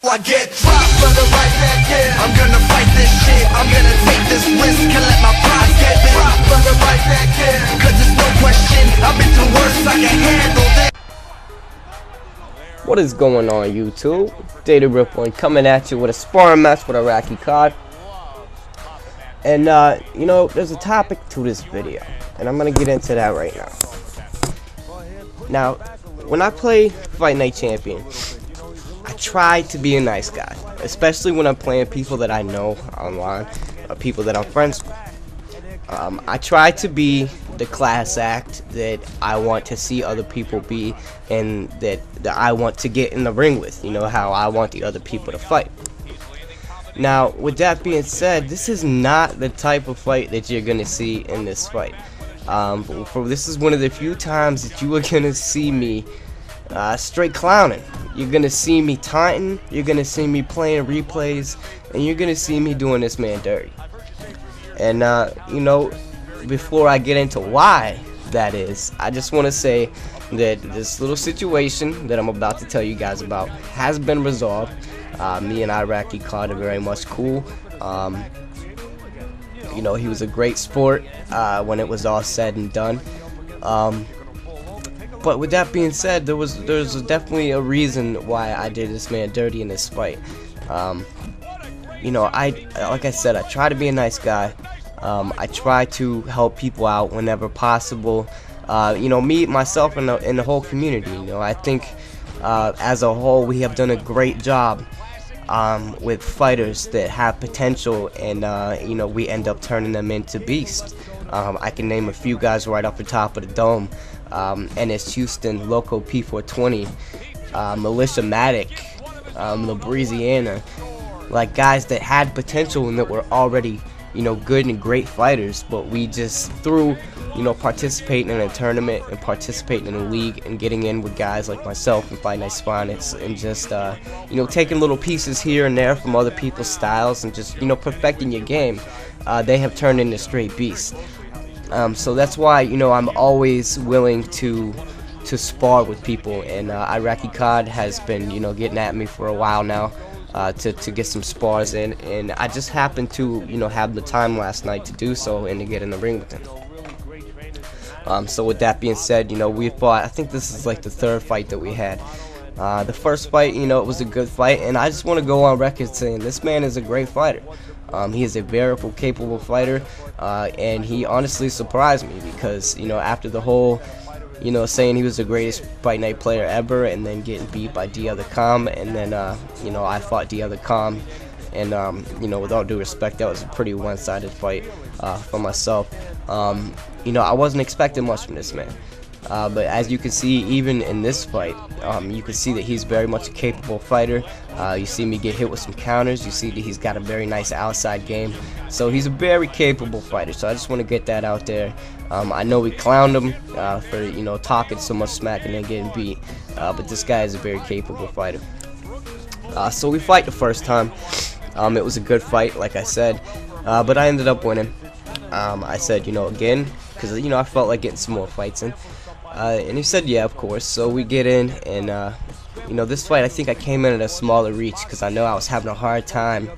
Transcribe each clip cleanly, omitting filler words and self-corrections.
I get dropped for the right back in. I'm gonna fight this shit, I'm gonna take this risk and let my pride get dropped for the right back in. Cause there's no question, I've been through worse, I can handle this. What is going on, YouTube? Data Rippling coming at you with a sparring match with iraqicod. And you know, there's a topic to this video, and I'm gonna get into that right now. Now, when I play Fight Night Champion, I try to be a nice guy, especially when I'm playing people that I know online, people that I'm friends with. I try to be the class act that I want to see other people be, and that I want to get in the ring with. You know, how I want the other people to fight. Now, with that being said, this is not the type of fight that you're going to see in this fight. This is one of the few times that you are going to see me straight clowning. You're going to see me taunting, you're going to see me playing replays, and you're going to see me doing this man dirty. And, you know, before I get into why that is, I just want to say that this little situation that I'm about to tell you guys about has been resolved. Me and iraqicod are very much cool. You know, he was a great sport when it was all said and done. But with that being said, there's definitely a reason why I did this man dirty in this fight. You know, like I said, I try to be a nice guy. I try to help people out whenever possible. You know, me, myself, and the whole community. You know, I think as a whole we have done a great job with fighters that have potential, and you know, we end up turning them into beasts. I can name a few guys right off the top of the dome. NS Houston, Loco P420, Militia Matic, Louisiana, like guys that had potential and that were already, you know, good and great fighters, but we just through, you know, participating in a tournament and participating in a league and getting in with guys like myself and Fight Night Spanics, and just you know, taking little pieces here and there from other people's styles and just, you know, perfecting your game, they have turned into straight beasts. So that's why, you know, I'm always willing to spar with people, and iraqicod has been, you know, getting at me for a while now to get some spars in, and I just happened to, you know, have the time last night to do so and to get in the ring with him. So with that being said, you know, we fought. I think this is like the third fight that we had. The first fight, you know, it was a good fight, and I just want to go on record saying this man is a great fighter. He is a very capable fighter, and he honestly surprised me because, you know, after the whole, you know, saying he was the greatest Fight Night player ever, and then getting beat by DOtherCom, and then you know, I fought DOtherCom, and you know, with all due respect, that was a pretty one-sided fight for myself. You know, I wasn't expecting much from this man. But as you can see, even in this fight, you can see that he's very much a capable fighter. You see me get hit with some counters. You see that he's got a very nice outside game. So he's a very capable fighter. So I just want to get that out there. I know we clowned him for, you know, talking so much smack and then getting beat. But this guy is a very capable fighter. So we fight the first time. It was a good fight, like I said. But I ended up winning. I said, you know, again, because, you know, I felt like getting some more fights in. And he said, yeah, of course. So we get in, and you know, this fight, I think I came in at a smaller reach because I know I was having a hard time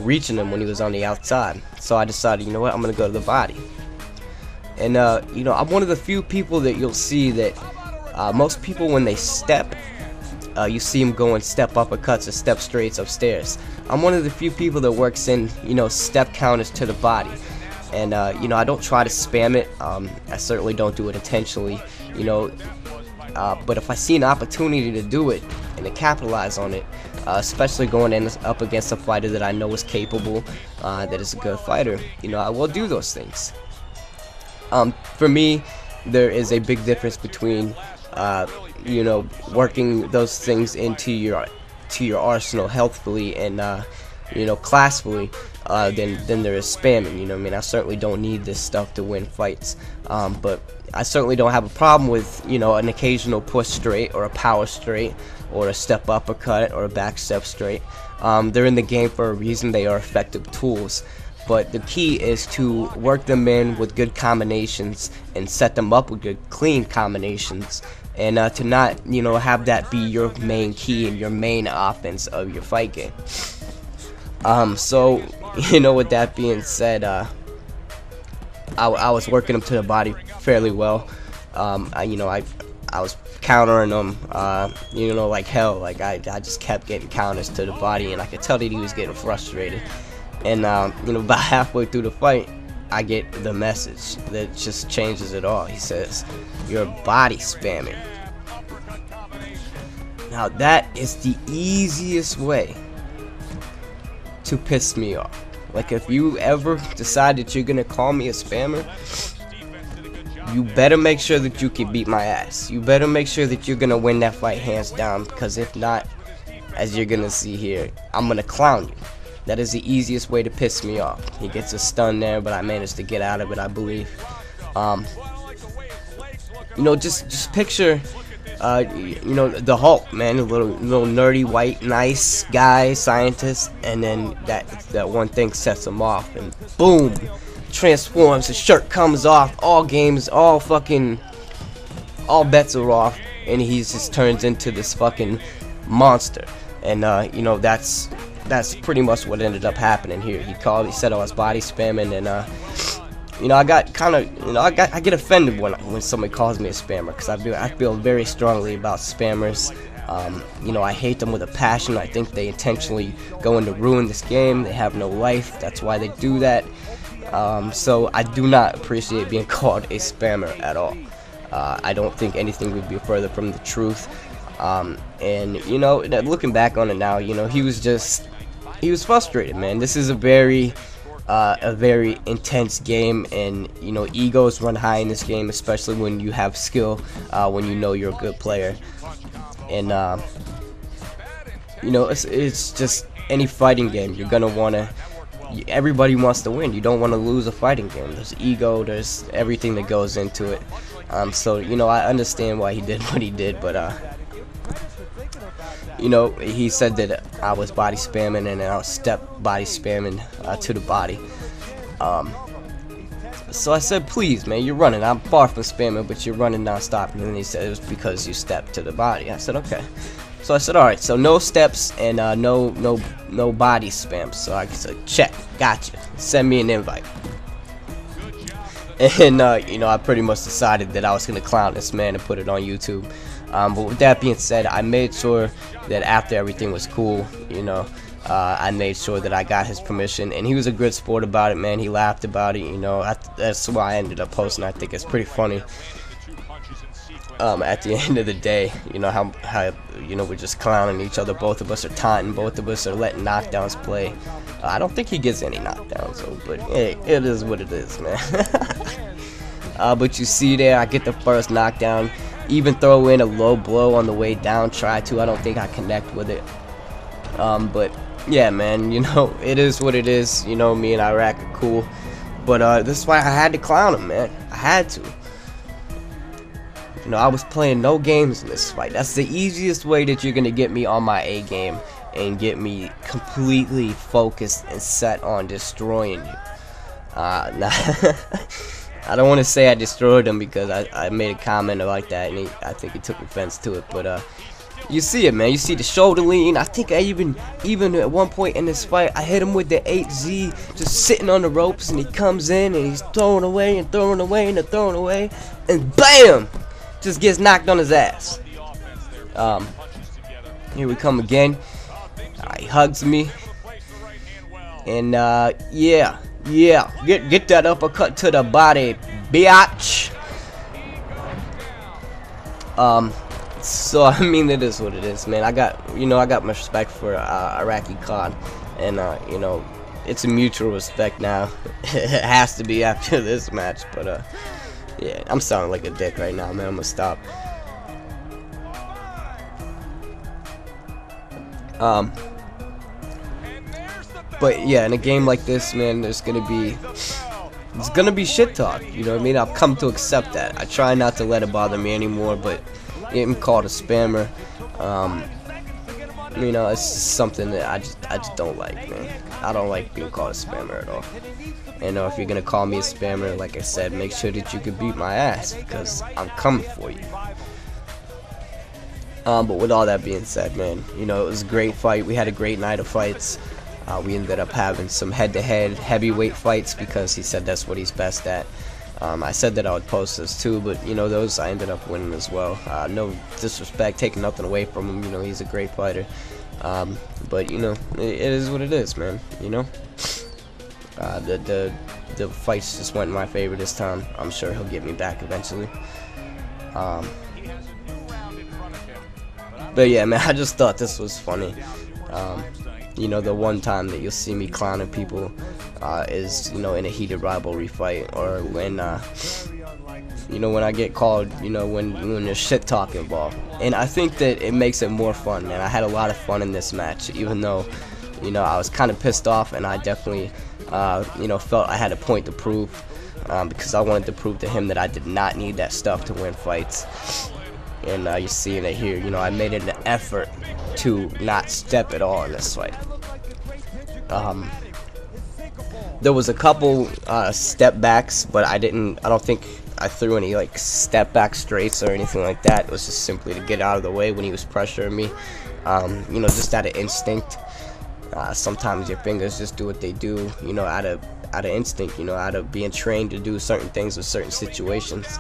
reaching him when he was on the outside. So I decided, you know what, I'm gonna go to the body. And you know, I'm one of the few people that you'll see that most people, when they step, you see them going step uppercuts or step straights upstairs. I'm one of the few people that works in, you know, step counters to the body. And you know, I don't try to spam it. I certainly don't do it intentionally, you know, but if I see an opportunity to do it and to capitalize on it, especially going up against a fighter that I know is capable, that is a good fighter, you know, I will do those things. For me, there is a big difference between you know, working those things into your arsenal healthfully and you know, classfully, than there is spamming. You know what I mean? I certainly don't need this stuff to win fights, but I certainly don't have a problem with, you know, an occasional push straight or a power straight or a step uppercut or a back step straight. They're in the game for a reason. They are effective tools, but the key is to work them in with good combinations and set them up with good clean combinations and to not, you know, have that be your main key and your main offense of your fight game. So, you know, with that being said, I was working him to the body fairly well. I was countering him, you know, like hell. Like I just kept getting counters to the body, and I could tell that he was getting frustrated. And you know, about halfway through the fight, I get the message that just changes it all. He says, "You're body spamming." Now that is the easiest way to piss me off. Like, if you ever decide that you're gonna call me a spammer, you better make sure that you can beat my ass. You better make sure that you're gonna win that fight hands down, because if not, as you're gonna see here, I'm gonna clown you. That is the easiest way to piss me off. He gets a stun there, but I managed to get out of it, I believe. You know, just picture, you know, the Hulk, man, a little nerdy white nice guy scientist, and then that one thing sets him off, and boom, transforms. His shirt comes off. All bets are off, and he just turns into this fucking monster. And you know, that's pretty much what ended up happening here. He said I was body spamming, and you know, I get offended when somebody calls me a spammer, because I feel very strongly about spammers. You know, I hate them with a passion. I think they intentionally go in to ruin this game. They have no life. That's why they do that. So I do not appreciate being called a spammer at all. I don't think anything would be further from the truth. And you know, looking back on it now, you know, he was frustrated, man. This is a very intense game, and you know, egos run high in this game, especially when you have skill, when you know you're a good player. And you know, it's just any fighting game. You're gonna wanna. Everybody wants to win. You don't want to lose a fighting game. There's ego. There's everything that goes into it. So you know, I understand why he did what he did, but you know, he said that I was body spamming, and I was step body spamming to the body. So I said, please, man, you're running. I'm far from spamming, but you're running non-stop. And then he said it was because you stepped to the body. I said, okay. So I said, all right. So no steps and no body spam. So I said, check, gotcha. Send me an invite. And you know, I pretty much decided that I was gonna clown this man and put it on YouTube. But with that being said, I made sure that after everything was cool, you know, I made sure that I got his permission, and he was a good sport about it, man. He laughed about it, you know. That's why I ended up posting. I think it's pretty funny. At the end of the day, you know, how you know, we're just clowning each other. Both of us are taunting. Both of us are letting knockdowns play. I don't think he gets any knockdowns, though, but hey, it is what it is, man. But you see there, I get the first knockdown. Even throw in a low blow on the way down. Try to. I don't think I connect with it. But yeah, man, you know, it is what it is. You know, me and Iraq are cool. But this is why I had to clown him, man. I had to. You know, I was playing no games in this fight. That's the easiest way that you're gonna get me on my A game and get me completely focused and set on destroying you. Nah, I don't want to say I destroyed him, because I made a comment like that, and I think he took offense to it. But you see it, man. You see the shoulder lean. I think I even at one point in this fight, I hit him with the 8Z, just sitting on the ropes, and he comes in and he's throwing away and throwing away and throwing away, and BAM! Just gets knocked on his ass. Here we come again. He hugs me, and yeah, get that uppercut to the body, biatch. So I mean, it is what it is, man. I got my respect for iraqicod, and you know, it's a mutual respect now. It has to be after this match, but yeah, I'm sounding like a dick right now, man. I'm gonna stop. But yeah, in a game like this, man, there's gonna be shit talk. You know what I mean? I've come to accept that. I try not to let it bother me anymore, but getting called a spammer, you know, it's just something that I just don't like, man. I don't like being called a spammer at all. And if you're gonna call me a spammer, like I said, make sure that you can beat my ass, because I'm coming for you. But with all that being said, man, you know, it was a great fight. We had a great night of fights. We ended up having some head-to-head heavyweight fights because he said that's what he's best at. I said that I would post this too, but you know, those I ended up winning as well. No disrespect, taking nothing away from him. You know, he's a great fighter. But you know, it is what it is, man. You know, the fights just went in my favor this time. I'm sure he'll get me back eventually. But yeah, man, I just thought this was funny. You know, the one time that you'll see me clowning people is, you know, in a heated rivalry fight, or when, you know, when I get called, you know, when there's shit talk involved. And I think that it makes it more fun, man. I had a lot of fun in this match, even though, you know, I was kind of pissed off, and I definitely, you know, felt I had a point to prove, because I wanted to prove to him that I did not need that stuff to win fights. And you're seeing it here. You know, I made it an effort to not step at all in this fight. There was a couple step backs, but I don't think I threw any like step back straights or anything like that. It was just simply to get out of the way when he was pressuring me. You know, just out of instinct. Sometimes your fingers just do what they do, you know, out of instinct, you know, out of being trained to do certain things in certain situations.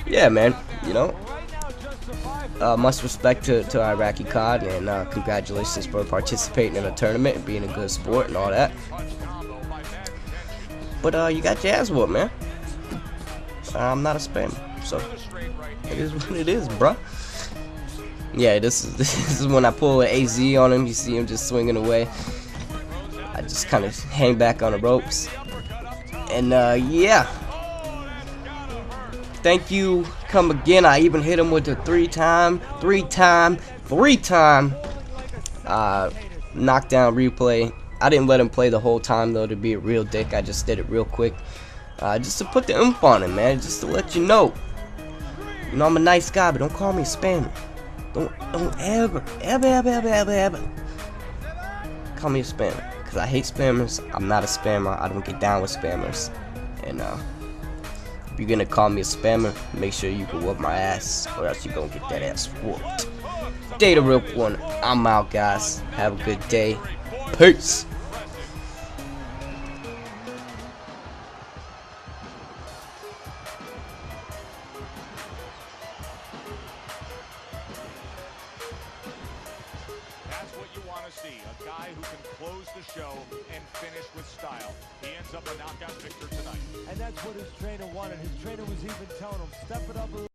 Yeah, man, you know, much respect to iraqicod, and congratulations for participating in a tournament and being a good sport and all that. But you got your ass whooped, man. I'm not a spammer, so it is what it is, bruh. Yeah, this is when I pull an AZ on him. You see him just swinging away. I just kind of hang back on the ropes, and yeah. Thank you, come again. I even hit him with the three time knockdown replay. I didn't let him play the whole time though, to be a real dick. I just did it real quick, just to put the oomph on him, man. Just to let you know. You know, I'm a nice guy, but don't call me a spammer. Don't ever call me a spammer, because I hate spammers. I'm not a spammer. I don't get down with spammers. And if you're gonna call me a spammer, make sure you can whoop my ass, or else you're gonna get that ass whooped. Data Real One, I'm out, guys. Have a good day. Peace. That's what you want to see, a guy who can close the show and finish with style. He ends up a knockout victor tonight. And that's what his trainer wanted. His trainer was even telling him, step it up a little.